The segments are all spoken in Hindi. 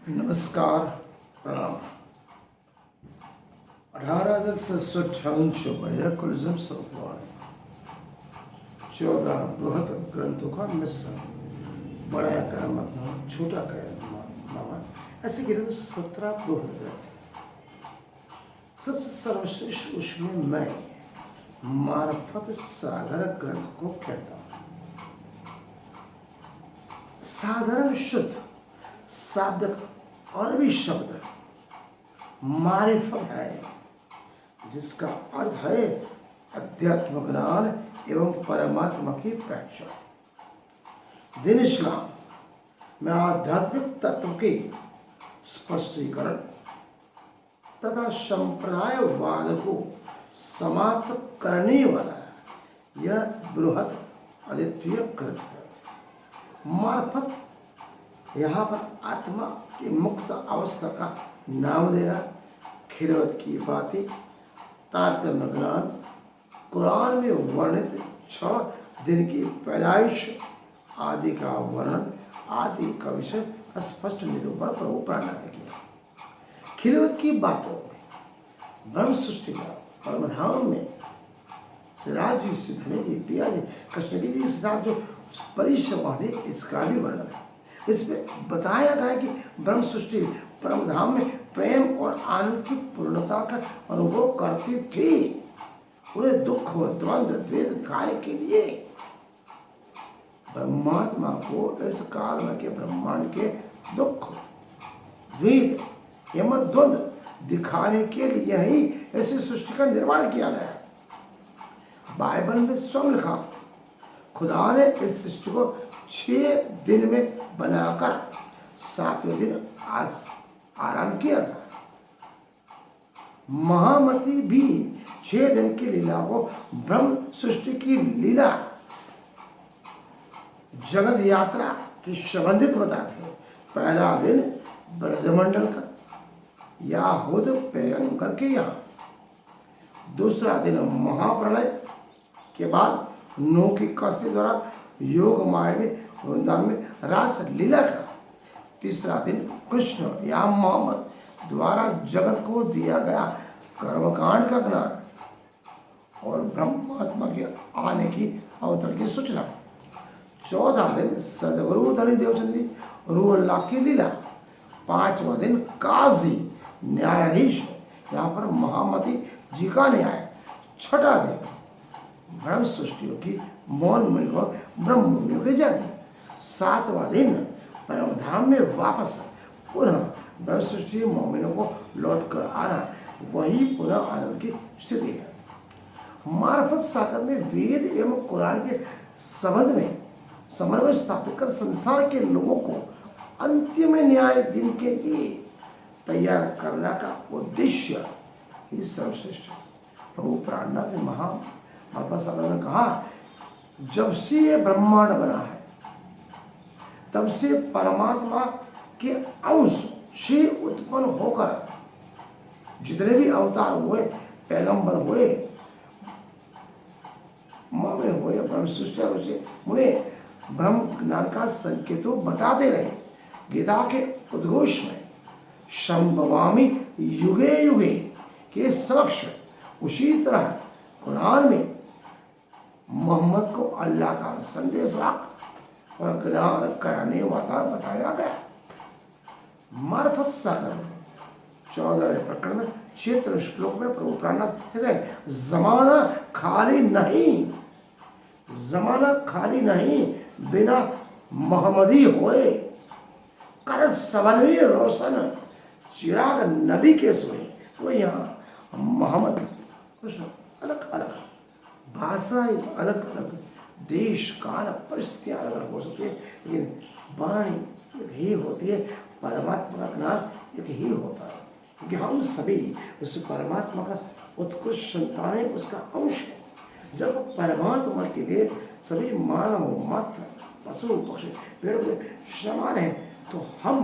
नमस्कार, प्रणाम। 18,758 कुलिज्म सोपान, 14 बृहत ग्रंथों का मिश्रण, बड़ा कयामत छोटा कयामत, ऐसे गिरे तो 17 बृहत ग्रंथ। सबसे सर्वश्रेष्ठ उसमें मैं मार्फत सागर ग्रंथ को कहता हूँ। साधारण शुद्ध शाब्दिक अरबी शब्द मारिफत है, जिसका अर्थ है अध्यात्म ज्ञान एवं परमात्मा की पहचान। दीन इस्लाम में आध्यात्मिक तत्व के स्पष्टीकरण तथा संप्रदायवाद को समाप्त करने वाला यह बृहत अद्वितीय ग्रंथ है। मार्फत यहाँ पर आत्मा की मुक्त अवस्था का नाम देना, खिलवत की बातें, तारतम्य ज्ञान, कुरान में वर्णित 6 दिन की पैदाइश आदि का वर्णन आदि का विषय स्पष्ट निरूपण प्रभु प्राणनाथ ने किया। खिलवत की बातों में ब्रह्म सृष्टि का परमधाम में सिराज जी, सिद्धनि जी, पिया जी, कृष्णगिरी जी के साथ जो परिसंवादी, इसका भी वर्णन है। इसमें बताया गया कि ब्रह्म सृष्टि परमधाम में प्रेम और आनंद की पूर्णता का अनुभव करती थी। उन्हें दुख, द्वंद्व, द्वेष दिखाने के लिए ब्रह्मात्मा को इस काल में के ब्रह्मांड के दुख, द्वेष एवं द्वंद्व दिखाने के लिए ही ऐसी सृष्टि का निर्माण किया गया। बाइबल में स्वयं लिखा, खुदा ने इस सृष्टि को 6 दिन में बनाकर 7वें दिन आराम किया था। महामती भी 6 दिन की लीला को ब्रह्म सृष्टि की लीला, जगत यात्रा की संबंधित बताते हैं। पहला दिन ब्रजमंडल का, याहूद पैगंबर के यहाँ। दूसरा दिन महाप्रलय के बाद नूह की कश्ती द्वारा योग माया में वृंदावन में रास लीला का। तीसरा दिन कृष्ण या मोहम्मद द्वारा जगत को दिया गया कर्मकांड का ज्ञान और ब्रह्मात्मा के आने की अवतरण की सूचना। चौथा दिन सदगुरु धनी देवचंद जी रूह अल्लाह की लीला। 5वां दिन काजी न्यायाधीश, यहाँ पर महामती जी का न्याय। 6ठा दिन ब्रह्म सृष्टियों की मौन मिलकर ब्रह्म मुनियों के जागरण। 7वां दिन परमधाम में वापस पुनः ब्रह्म सृष्टि मोमिनों को लौट कर आना, वही पुनः आनंद की स्थिति है। मार्फत सागर में वेद एवं कुरान के संबंध में समन्वय स्थापित कर संसार के लोगों को अंतिम न्याय दिन के लिए तैयार करने का उद्देश्य ही सर्वश्रेष्ठ है। प्रभु प्राणनाथ ने मार्फत सागर ने कहा, जब से ये ब्रह्मांड बना है तब से परमात्मा के अंश से उत्पन्न होकर जितने भी अवतार हुए, पैगंबर हुए, मोमिन हुए, ब्रह्म सृष्टि हुए, उन्हें ब्रह्म ज्ञान का संकेतों बताते रहे। गीता के उद्घोष में संभवामि युगे युगे के समक्ष, उसी तरह कुरान में मोहम्मद को अल्लाह का संदेश और ज्ञान कराने वाला बताया गया। मार्फत सागर में 14वें प्रकरण में 6 श्लोक में प्रभु प्राणनाथ कहते हैं, जमाना खाली नहीं, जमाना खाली नहीं, बिना मोहम्मदी होए, कर सबनवी रोशन, चिराग नबी के सोए। तो यहाँ मोहम्मद कृष्ण अलग अलग, भाषाएं अलग अलग, देश काल परिस्थितियाँ अलग अलग हो सकती है, लेकिन वाणी एक ही होती है, परमात्मा का ज्ञान एक ही होता है। क्योंकि हम सभी उस परमात्मा का उत्कृष्ट संतान है, उसका अंश है। जब परमात्मा के लिए सभी मानव मात्र, पशु पक्षी, पेड़ पौधे समान है, तो हम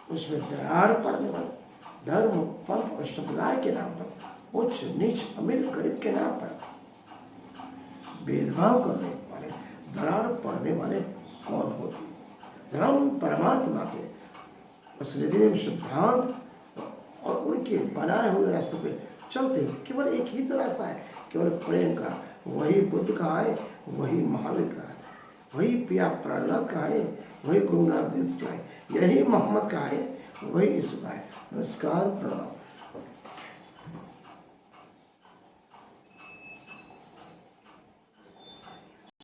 उसमें दरार पड़ने वाले धर्म, पंथ और संप्रदाय के नाम पर, उच्च नीच, अमीर गरीब के नाम पर भेदभाव करने वाले, दरार पड़ने वाले कौन होते? धर्म परमात्मा के उस निधि सिद्धांत और उनके बनाए हुए रास्ते पे चलते हैं। केवल एक ही तो रास्ता है, केवल प्रेम का। वही बुद्ध का है, वही महावीर का है, वही पिया प्राणनाथ का है, वही गुरु नानक देव का है, यही मोहम्मद का है, वही यीशु का है। नमस्कार, प्रणाम।